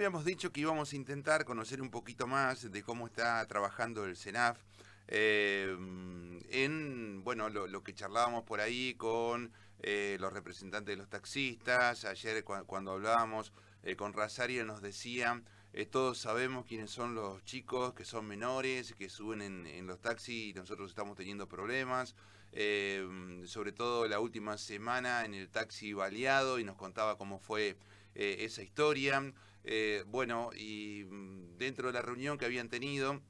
habíamos dicho que íbamos a intentar conocer un poquito más de cómo está trabajando el CENAF en, bueno, lo que charlábamos por ahí con los representantes de los taxistas. Ayer cuando hablábamos con Razario nos decían, todos sabemos quiénes son los chicos que son menores, que suben en los taxis y nosotros estamos teniendo problemas. Sobre todo la última semana en el taxi baleado, y nos contaba cómo fue esa historia. Bueno, y dentro de la reunión que habían tenido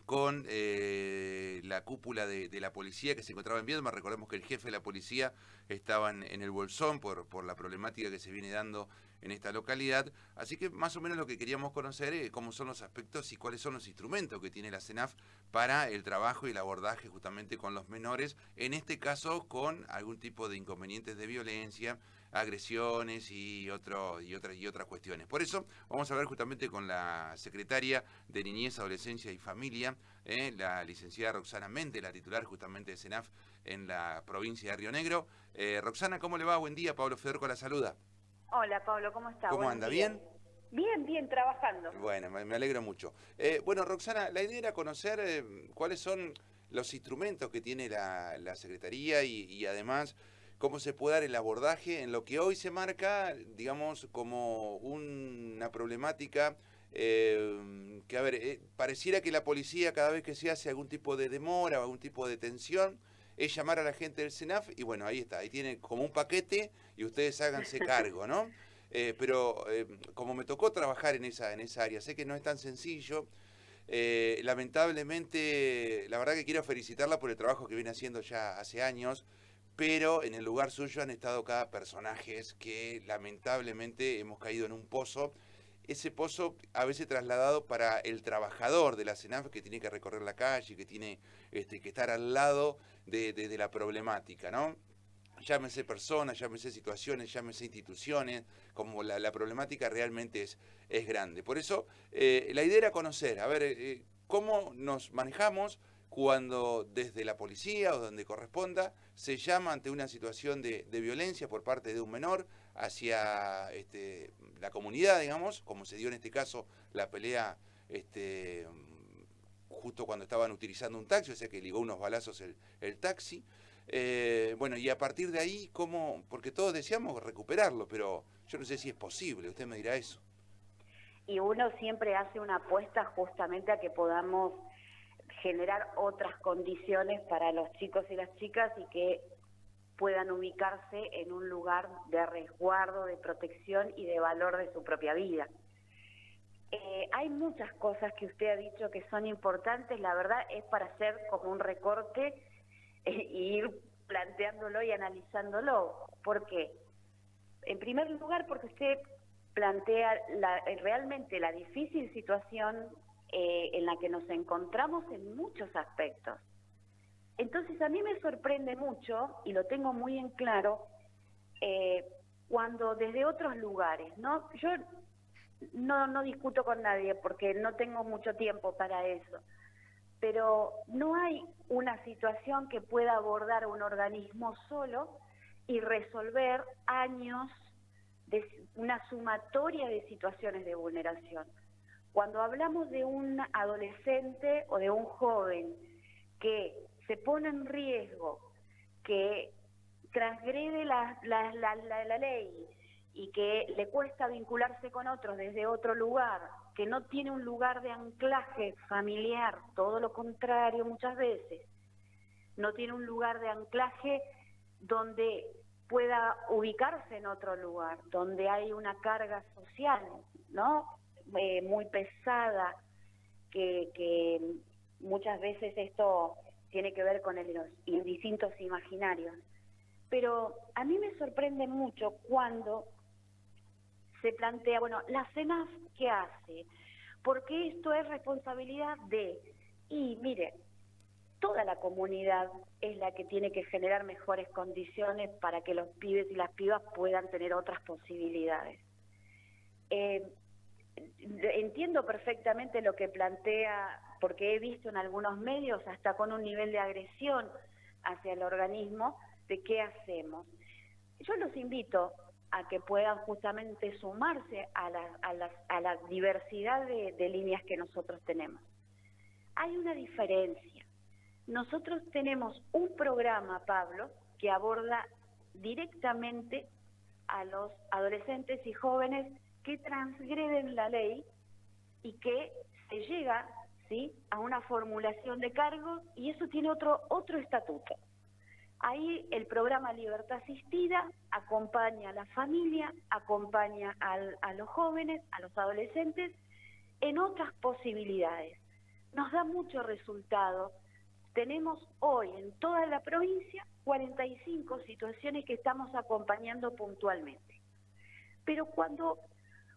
con la cúpula de la policía que se encontraba en Viedma. Recordemos que el jefe de la policía estaba en el Bolsón por la problemática que se viene dando en esta localidad. Así que más o menos lo que queríamos conocer es cómo son los aspectos y cuáles son los instrumentos que tiene la CENAF para el trabajo y el abordaje justamente con los menores, en este caso con algún tipo de inconvenientes de violencia, agresiones y otras cuestiones. Por eso vamos a hablar justamente con la secretaria de Niñez, Adolescencia y Familia, la licenciada Roxana Mente, la titular justamente de CENAF en la provincia de Río Negro. Roxana, ¿cómo le va? Buen día, Pablo Fedorco la saluda. Hola Pablo, ¿cómo está? ¿Cómo Buenos anda? días. ¿Bien? Bien, bien, trabajando. Bueno, me alegro mucho. Bueno, Roxana, la idea era conocer cuáles son los instrumentos que tiene la Secretaría y además cómo se puede dar el abordaje en lo que hoy se marca, digamos, como una problemática que, a ver, pareciera que la policía cada vez que se hace algún tipo de demora o algún tipo de tensión, es llamar a la gente del CENAF y bueno, ahí está, ahí tiene como un paquete y ustedes háganse cargo, ¿no? Pero como me tocó trabajar en esa área, sé que no es tan sencillo. Lamentablemente, la verdad que quiero felicitarla por el trabajo que viene haciendo ya hace años, pero en el lugar suyo han estado cada personajes que lamentablemente hemos caído en un pozo. Ese pozo a veces trasladado para el trabajador de la CENAF que tiene que recorrer la calle, que tiene que estar al lado de la problemática, ¿no? Llámese personas, llámese situaciones, llámese instituciones, como la problemática realmente es grande. Por eso, la idea era conocer, a ver, cómo nos manejamos cuando desde la policía o donde corresponda se llama ante una situación de violencia por parte de un menor hacia la comunidad, digamos, como se dio en este caso la pelea justo cuando estaban utilizando un taxi, o sea que ligó unos balazos el taxi. Bueno, y a partir de ahí, ¿cómo? Porque todos deseamos recuperarlo, pero yo no sé si es posible, usted me dirá eso. Y uno siempre hace una apuesta justamente a que podamos generar otras condiciones para los chicos y las chicas y que puedan ubicarse en un lugar de resguardo, de protección y de valor de su propia vida. Hay muchas cosas que usted ha dicho que son importantes, la verdad es para hacer como un recorte y ir planteándolo y analizándolo. ¿Por qué? En primer lugar, porque usted plantea realmente la difícil situación en la que nos encontramos en muchos aspectos. Entonces, a mí me sorprende mucho, y lo tengo muy en claro, eh, cuando desde otros lugares, ¿no? Yo no discuto con nadie porque no tengo mucho tiempo para eso, pero no hay una situación que pueda abordar un organismo solo y resolver años de una sumatoria de situaciones de vulneración. Cuando hablamos de un adolescente o de un joven que se pone en riesgo, que transgrede la ley y que le cuesta vincularse con otros desde otro lugar, que no tiene un lugar de anclaje familiar, todo lo contrario muchas veces, no tiene un lugar de anclaje donde pueda ubicarse en otro lugar, donde hay una carga social, ¿no? Muy pesada, que muchas veces esto tiene que ver con los distintos imaginarios. Pero a mí me sorprende mucho cuando se plantea, bueno, la CENAF, ¿qué hace? Porque esto es responsabilidad de... Y mire, toda la comunidad es la que tiene que generar mejores condiciones para que los pibes y las pibas puedan tener otras posibilidades. Entiendo perfectamente lo que plantea, porque he visto en algunos medios hasta con un nivel de agresión hacia el organismo, de qué hacemos. Yo los invito a que puedan justamente sumarse a la diversidad de líneas que nosotros tenemos. Hay una diferencia. Nosotros tenemos un programa, Pablo, que aborda directamente a los adolescentes y jóvenes que transgreden la ley y que se llega, ¿sí?, a una formulación de cargos, y eso tiene otro estatuto. Ahí el programa Libertad Asistida acompaña a la familia, acompaña a los jóvenes, a los adolescentes, en otras posibilidades. Nos da mucho resultado. Tenemos hoy en toda la provincia 45 situaciones que estamos acompañando puntualmente. Pero cuando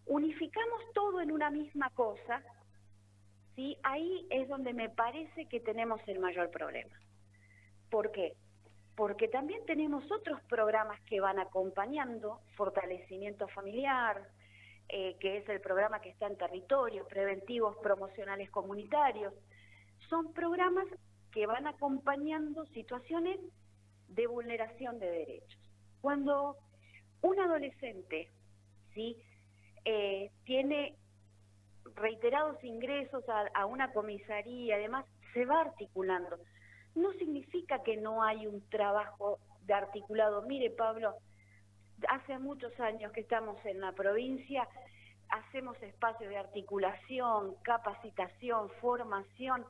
unificamos todo en una misma cosa, ¿sí?, ahí es donde me parece que tenemos el mayor problema. ¿Por qué? Porque también tenemos otros programas que van acompañando, fortalecimiento familiar, que es el programa que está en territorio, preventivos promocionales comunitarios. Son programas que van acompañando situaciones de vulneración de derechos. Cuando un adolescente, ¿sí?, tiene reiterados ingresos a una comisaría, además se va articulando. No significa que no hay un trabajo de articulado. Mire, Pablo, hace muchos años que estamos en la provincia, hacemos espacios de articulación, capacitación, formación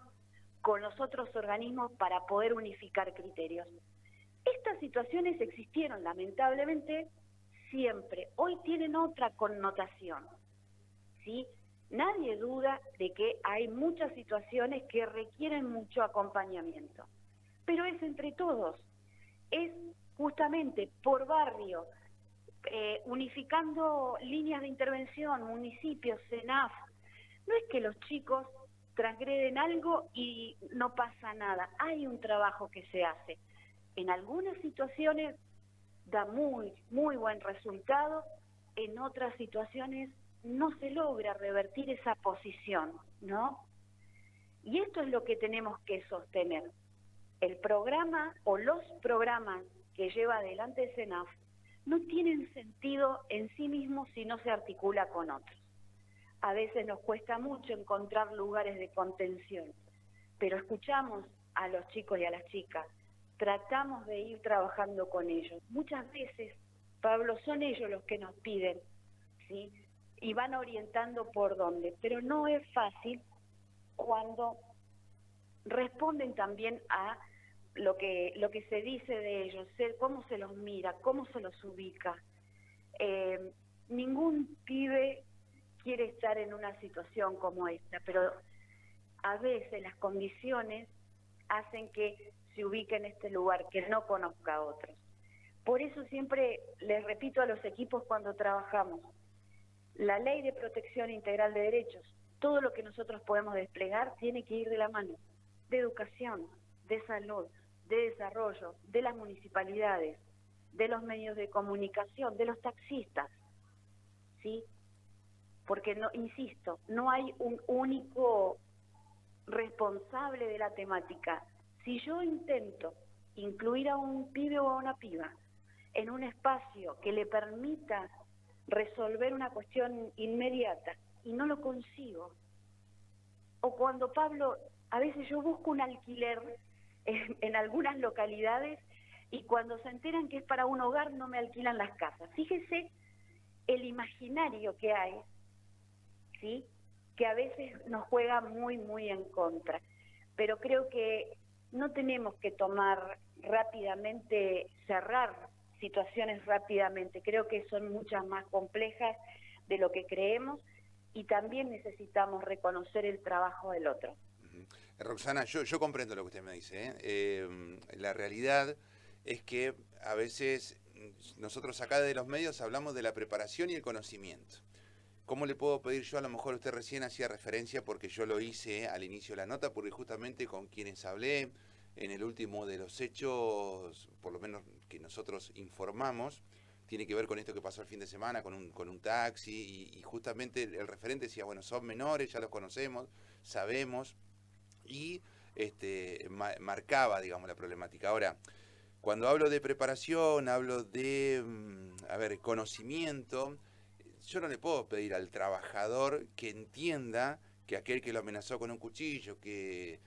con los otros organismos para poder unificar criterios. Estas situaciones existieron, lamentablemente, siempre. Hoy tienen otra connotación, ¿sí? Nadie duda de que hay muchas situaciones que requieren mucho acompañamiento, pero es entre todos, es justamente por barrio, unificando líneas de intervención, municipios, CENAF. No es que los chicos transgreden algo y no pasa nada, hay un trabajo que se hace. En algunas situaciones da muy buen resultado, en otras situaciones no se logra revertir esa posición, ¿no? Y esto es lo que tenemos que sostener. El programa o los programas que lleva adelante CENAF no tienen sentido en sí mismos si no se articula con otros. A veces nos cuesta mucho encontrar lugares de contención, pero escuchamos a los chicos y a las chicas, tratamos de ir trabajando con ellos. Muchas veces, Pablo, son ellos los que nos piden, ¿sí?, y van orientando por dónde, pero no es fácil cuando responden también a lo que se dice de ellos, cómo se los mira, cómo se los ubica. Ningún pibe quiere estar en una situación como esta, pero a veces las condiciones hacen que se ubique en este lugar, que no conozca a otros. Por eso siempre les repito a los equipos cuando trabajamos, la Ley de Protección Integral de Derechos, todo lo que nosotros podemos desplegar tiene que ir de la mano, de educación, de salud, de desarrollo, de las municipalidades, de los medios de comunicación, de los taxistas, ¿sí? Porque, no, insisto, no hay un único responsable de la temática. Si yo intento incluir a un pibe o a una piba en un espacio que le permita resolver una cuestión inmediata y no lo consigo, o cuando, Pablo, a veces yo busco un alquiler en algunas localidades y cuando se enteran que es para un hogar no me alquilan las casas. Fíjese el imaginario que hay, ¿sí?, que a veces nos juega muy en contra. Pero creo que no tenemos que tomar rápidamente, cerrar situaciones rápidamente. Creo que son muchas más complejas de lo que creemos y también necesitamos reconocer el trabajo del otro. Roxana, yo comprendo lo que usted me dice, la realidad es que a veces nosotros acá de los medios hablamos de la preparación y el conocimiento. ¿Cómo le puedo pedir yo? A lo mejor usted recién hacía referencia, porque yo lo hice al inicio de la nota, porque justamente con quienes hablé en el último de los hechos, por lo menos que nosotros informamos, tiene que ver con esto que pasó el fin de semana con un taxi, y justamente el referente decía, bueno, son menores, ya los conocemos, sabemos, y marcaba, digamos, la problemática. Ahora, cuando hablo de preparación, hablo de, a ver, conocimiento, yo no le puedo pedir al trabajador que entienda que aquel que lo amenazó con un cuchillo, que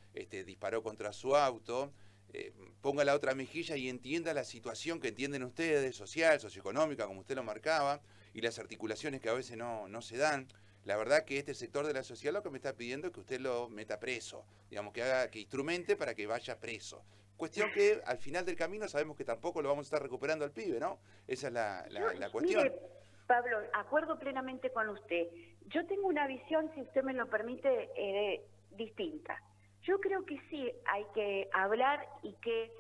disparó contra su auto, ponga la otra mejilla y entienda la situación que entienden ustedes, social, socioeconómica, como usted lo marcaba, y las articulaciones que a veces no se dan. La verdad que este sector de la sociedad lo que me está pidiendo es que usted lo meta preso, digamos, que instrumente para que vaya preso. Cuestión que al final del camino sabemos que tampoco lo vamos a estar recuperando al pibe, ¿no? Esa es la cuestión. Mire, Pablo, acuerdo plenamente con usted. Yo tengo una visión, si usted me lo permite, distinta. Yo creo que sí hay que hablar y que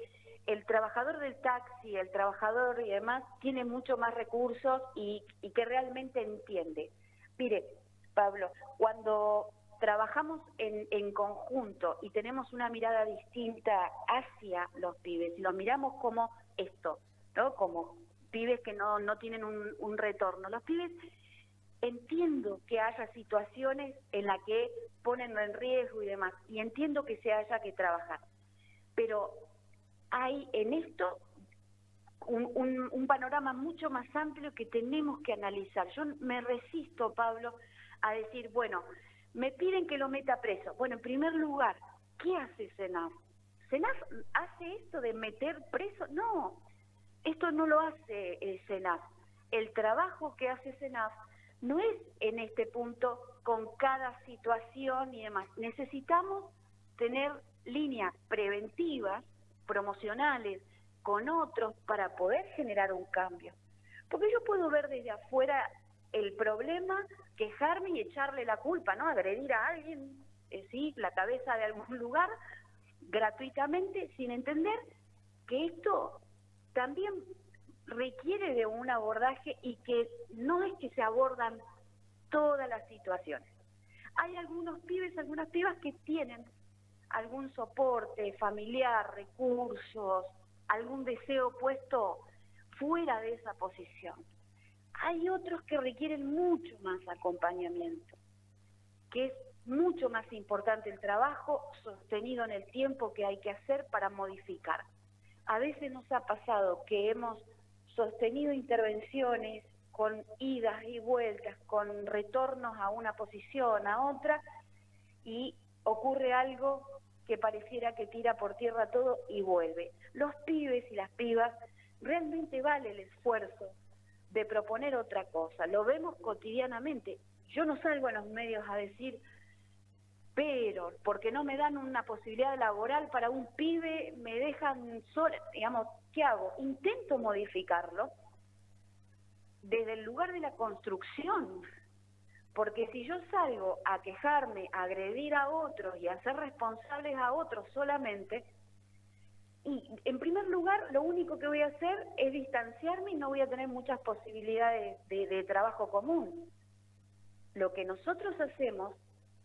el trabajador del taxi, el trabajador y demás, tiene mucho más recursos y que realmente entiende. Mire, Pablo, cuando trabajamos en conjunto y tenemos una mirada distinta hacia los pibes, y los miramos como esto, ¿no? Como pibes que no tienen un retorno. Los pibes, entiendo que haya situaciones en las que ponen en riesgo y demás, y entiendo que se haya que trabajar, pero hay en esto un panorama mucho más amplio que tenemos que analizar. Yo me resisto, Pablo, a decir, bueno, me piden que lo meta preso. Bueno, en primer lugar, ¿qué hace SENAF? ¿SENAF hace esto de meter preso? No, esto no lo hace el SENAF. El trabajo que hace SENAF no es en este punto con cada situación y demás. Necesitamos tener líneas preventivas, promocionales, con otros para poder generar un cambio. Porque yo puedo ver desde afuera el problema, quejarme y echarle la culpa, ¿no? Agredir a alguien, sí, la cabeza de algún lugar, gratuitamente, sin entender que esto también requiere de un abordaje y que no es que se abordan todas las situaciones. Hay algunos pibes, algunas pibas que tienen algún soporte familiar, recursos, algún deseo puesto fuera de esa posición. Hay otros que requieren mucho más acompañamiento, que es mucho más importante el trabajo sostenido en el tiempo que hay que hacer para modificar. A veces nos ha pasado que hemos sostenido intervenciones con idas y vueltas, con retornos a una posición, a otra, y ocurre algo que pareciera que tira por tierra todo y vuelve. Los pibes y las pibas, realmente vale el esfuerzo de proponer otra cosa. Lo vemos cotidianamente. Yo no salgo en los medios a decir, pero porque no me dan una posibilidad laboral para un pibe, me dejan sola, digamos, ¿qué hago? Intento modificarlo desde el lugar de la construcción, porque si yo salgo a quejarme, a agredir a otros y a ser responsables a otros solamente, y en primer lugar lo único que voy a hacer es distanciarme y no voy a tener muchas posibilidades de trabajo común. Lo que nosotros hacemos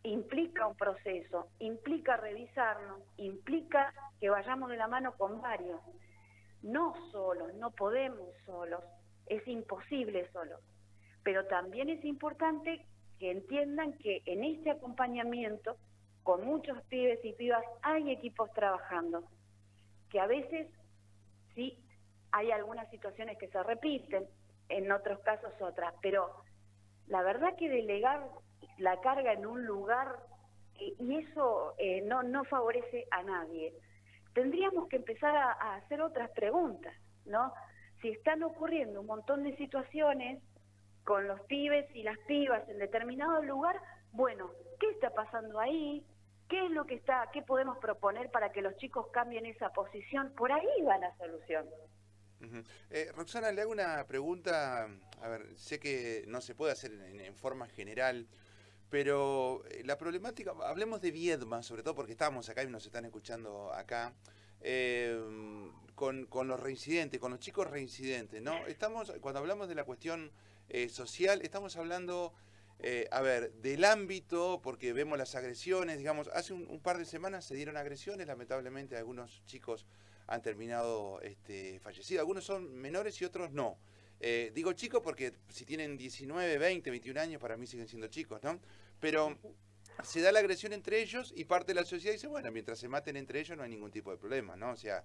implica un proceso, implica revisarnos, implica que vayamos de la mano con varios. No solos, no podemos solos, es imposible solos. Pero también es importante que entiendan que en este acompañamiento, con muchos pibes y pibas, hay equipos trabajando, que a veces sí hay algunas situaciones que se repiten, en otros casos otras, pero la verdad que delegar la carga en un lugar, y eso no favorece a nadie. Tendríamos que empezar a hacer otras preguntas, ¿no? Si están ocurriendo un montón de situaciones con los pibes y las pibas en determinado lugar, bueno, ¿qué está pasando ahí? ¿Qué es lo que qué podemos proponer para que los chicos cambien esa posición? Por ahí va la solución. Roxana, le hago una pregunta, a ver, sé que no se puede hacer en forma general, pero la problemática, hablemos de Viedma, sobre todo porque estamos acá y nos están escuchando acá, con los reincidentes, con los chicos reincidentes, ¿no? Cuando hablamos de la cuestión social, estamos hablando, a ver, del ámbito, porque vemos las agresiones, digamos, hace un par de semanas se dieron agresiones, lamentablemente algunos chicos han terminado fallecidos, algunos son menores y otros no. Digo chicos porque si tienen 19, 20, 21 años, para mí siguen siendo chicos, ¿no? Pero se da la agresión entre ellos y parte de la sociedad dice, bueno, mientras se maten entre ellos no hay ningún tipo de problema, ¿no? O sea,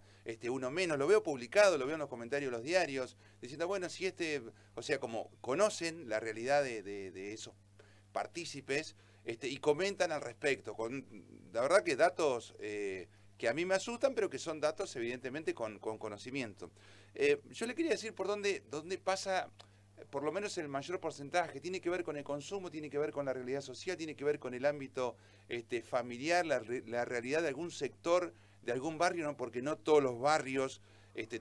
uno menos, lo veo publicado, lo veo en los comentarios de los diarios, diciendo, bueno, si o sea, como conocen la realidad de esos partícipes, y comentan al respecto, con la verdad que datos que a mí me asustan, pero que son datos evidentemente con conocimiento. Yo le quería decir por dónde pasa por lo menos el mayor porcentaje, tiene que ver con el consumo, tiene que ver con la realidad social, tiene que ver con el ámbito familiar, la realidad de algún sector, de algún barrio, ¿no? Porque no todos los barrios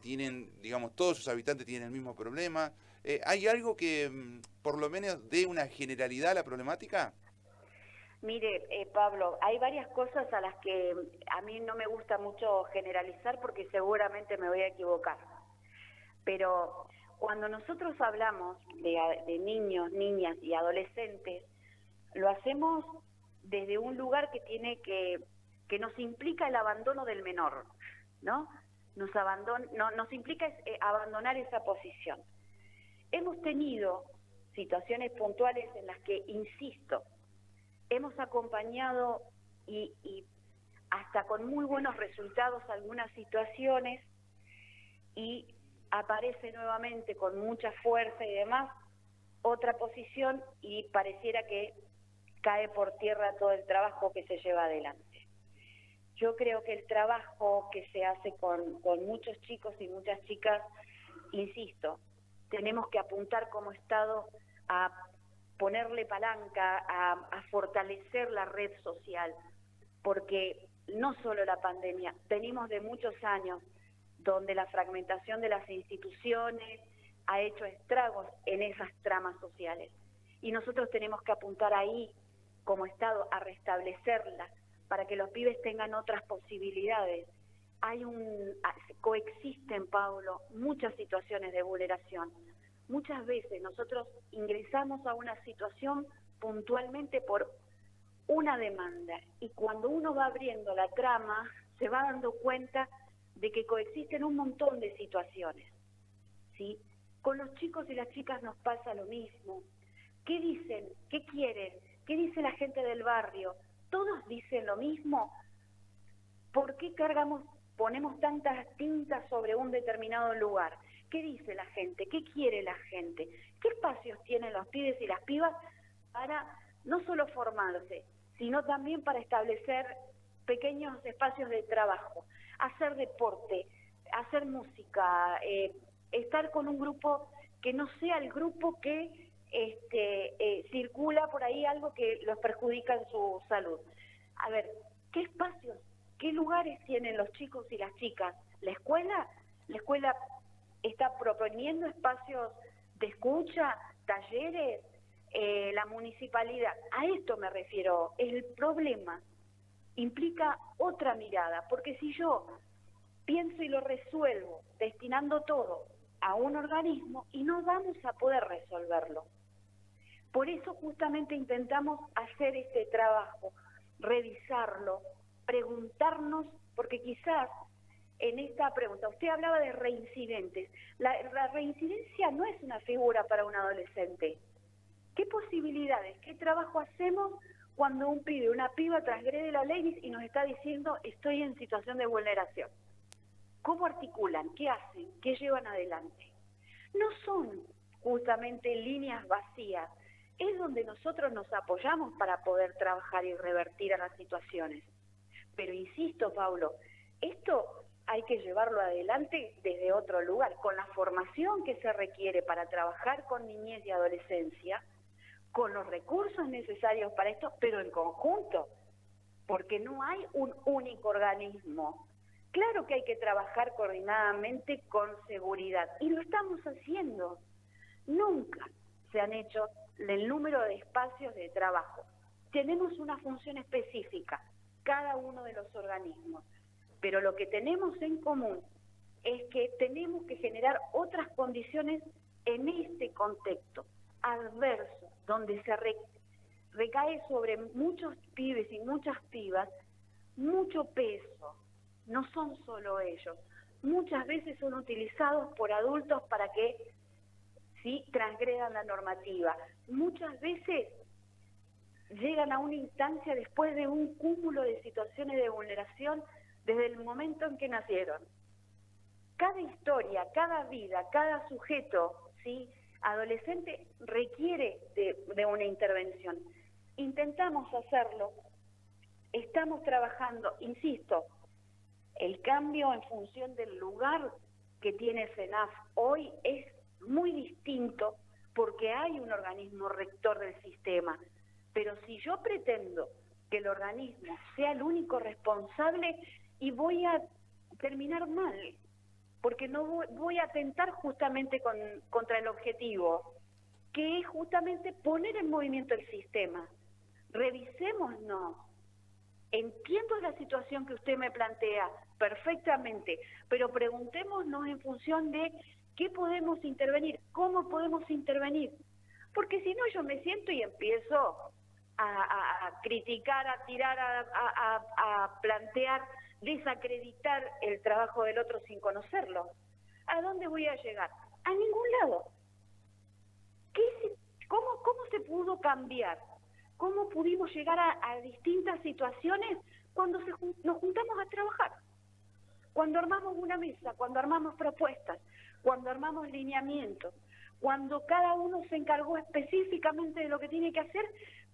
tienen, digamos, todos sus habitantes tienen el mismo problema. ¿Hay algo que por lo menos dé una generalidad a la problemática? Mire, Pablo, hay varias cosas a las que a mí no me gusta mucho generalizar porque seguramente me voy a equivocar. Pero cuando nosotros hablamos de niños, niñas y adolescentes, lo hacemos desde un lugar que nos implica el abandono del menor, ¿no? Nos implica abandonar esa posición. Hemos tenido situaciones puntuales en las que, insisto, hemos acompañado y hasta con muy buenos resultados algunas situaciones y aparece nuevamente con mucha fuerza y demás otra posición y pareciera que cae por tierra todo el trabajo que se lleva adelante. Yo creo que el trabajo que se hace con muchos chicos y muchas chicas, insisto, tenemos que apuntar como Estado a ponerle palanca, a fortalecer la red social, porque no solo la pandemia, venimos de muchos años donde la fragmentación de las instituciones ha hecho estragos en esas tramas sociales. Y nosotros tenemos que apuntar ahí, como Estado, a restablecerlas, para que los pibes tengan otras posibilidades. Coexisten, Pablo, muchas situaciones de vulneración. Muchas veces nosotros ingresamos a una situación puntualmente por una demanda, y cuando uno va abriendo la trama, se va dando cuenta de que coexisten un montón de situaciones, ¿sí? Con los chicos y las chicas nos pasa lo mismo. ¿Qué dicen? ¿Qué quieren? ¿Qué dice la gente del barrio? ¿Todos dicen lo mismo? ¿Por qué ponemos tantas tintas sobre un determinado lugar? ¿Qué dice la gente? ¿Qué quiere la gente? ¿Qué espacios tienen los pibes y las pibas para no solo formarse, sino también para establecer pequeños espacios de trabajo, hacer deporte, hacer música, estar con un grupo que no sea el grupo que circula por ahí algo que los perjudica en su salud? A ver, ¿qué espacios, qué lugares tienen los chicos y las chicas? La escuela está proponiendo espacios de escucha, talleres, la municipalidad. A esto me refiero. El problema implica otra mirada, porque si yo pienso y lo resuelvo destinando todo a un organismo, y no vamos a poder resolverlo. Por eso justamente intentamos hacer este trabajo, revisarlo, preguntarnos, porque quizás en esta pregunta, usted hablaba de reincidentes. La reincidencia no es una figura para un adolescente. ¿Qué posibilidades, qué trabajo hacemos cuando un pibe, una piba transgrede la ley y nos está diciendo estoy en situación de vulneración? ¿Cómo articulan? ¿Qué hacen? ¿Qué llevan adelante? No son justamente líneas vacías, es donde nosotros nos apoyamos para poder trabajar y revertir a las situaciones. Pero insisto, Pablo, esto hay que llevarlo adelante desde otro lugar, con la formación que se requiere para trabajar con niñez y adolescencia, con los recursos necesarios para esto, pero en conjunto, porque no hay un único organismo. Claro que hay que trabajar coordinadamente con seguridad, y lo estamos haciendo. Nunca se han hecho el número de espacios de trabajo. Tenemos una función específica, cada uno de los organismos, pero lo que tenemos en común es que tenemos que generar otras condiciones en este contexto adverso, donde se recae sobre muchos pibes y muchas pibas mucho peso. No son solo ellos. Muchas veces son utilizados por adultos para que transgredan la normativa. Muchas veces llegan a una instancia después de un cúmulo de situaciones de vulneración desde el momento en que nacieron. Cada historia, cada vida, cada sujeto, ¿sí?, adolescente requiere de una intervención. Intentamos hacerlo, estamos trabajando, insisto, el cambio en función del lugar que tiene CENAF hoy es muy distinto porque hay un organismo rector del sistema. Pero si yo pretendo que el organismo sea el único responsable, y voy a terminar mal, porque no voy a atentar justamente contra el objetivo, que es justamente poner en movimiento el sistema. Revisémonos. Entiendo la situación que usted me plantea perfectamente, pero preguntémonos en función de qué podemos intervenir, cómo podemos intervenir. Porque si no, yo me siento y empiezo a criticar, a tirar, a plantear, desacreditar el trabajo del otro sin conocerlo. ¿A dónde voy a llegar? A ningún lado. ¿Cómo se pudo cambiar? ¿Cómo pudimos llegar a distintas situaciones cuando nos juntamos a trabajar? Cuando armamos una mesa, cuando armamos propuestas, cuando armamos lineamientos, cuando cada uno se encargó específicamente de lo que tiene que hacer,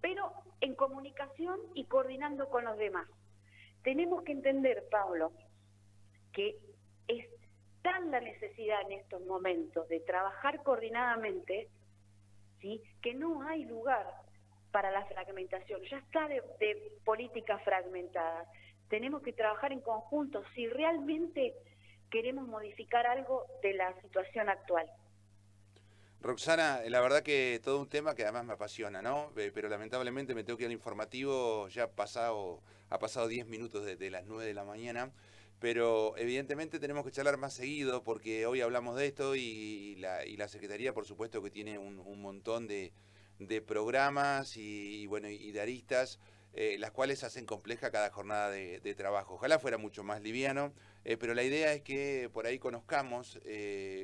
pero en comunicación y coordinando con los demás. Tenemos que entender, Pablo, que es tan la necesidad en estos momentos de trabajar coordinadamente, ¿sí?, que no hay lugar para la fragmentación. Ya está de políticas fragmentadas. Tenemos que trabajar en conjunto si realmente queremos modificar algo de la situación actual. Roxana, la verdad que todo un tema que además me apasiona, ¿no? Pero lamentablemente me tengo que ir al informativo, ya ha pasado 10 minutos de las 9 de la mañana, pero evidentemente tenemos que charlar más seguido porque hoy hablamos de esto y la Secretaría, por supuesto, que tiene un montón de programas y bueno, y de aristas, las cuales hacen compleja cada jornada de trabajo. Ojalá fuera mucho más liviano, pero la idea es que por ahí conozcamos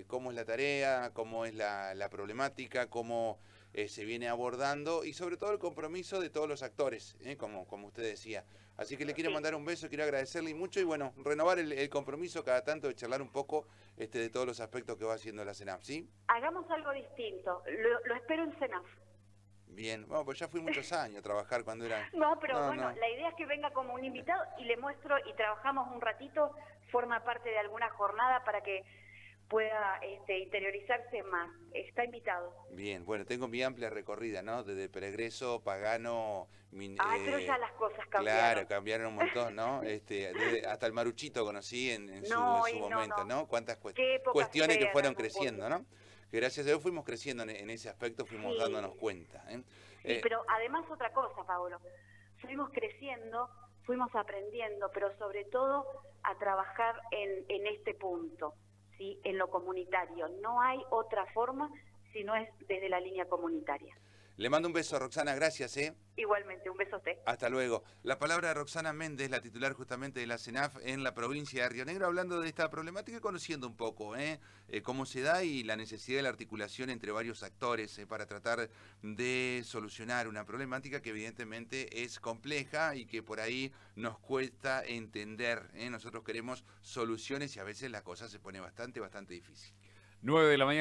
cómo es la tarea, cómo es la problemática, cómo se viene abordando y sobre todo el compromiso de todos los actores, como usted decía. Así que le quiero mandar un beso, quiero agradecerle mucho y bueno, renovar el compromiso cada tanto de charlar un poco de todos los aspectos que va haciendo la CENAF, ¿sí? Hagamos algo distinto, lo espero en CENAF. Bien, bueno, pues ya fui muchos años a trabajar cuando era... No, pero No, bueno, no. la idea es que venga como un invitado y le muestro y trabajamos un ratito, forma parte de alguna jornada para que pueda interiorizarse más. Está invitado. Bien, bueno, tengo mi amplia recorrida, ¿no? Desde Peregreso, Pagano, Ay, pero ya las cosas claro, cambiaron. cambiaron un montón, ¿no? Hasta el Maruchito conocí en No, su momento, no. ¿no? Cuántas Qué épocas cuestiones que feas en fueron algún punto. creciendo, ¿no? Que gracias a Dios fuimos creciendo en ese aspecto, fuimos Sí, dándonos cuenta, ¿eh? sí, pero además otra cosa, Pablo. Fuimos creciendo, fuimos aprendiendo, pero sobre todo a trabajar en este punto, ¿sí?, en lo comunitario. No hay otra forma si no es desde la línea comunitaria. Le mando un beso, Roxana, gracias, ¿eh? Igualmente, un beso a usted. Hasta luego. La palabra de Roxana Méndez, la titular justamente de la CENAF en la provincia de Río Negro, hablando de esta problemática y conociendo un poco cómo se da y la necesidad de la articulación entre varios actores para tratar de solucionar una problemática que evidentemente es compleja y que por ahí nos cuesta entender. Nosotros queremos soluciones y a veces la cosa se pone bastante difícil. 9 de la mañana.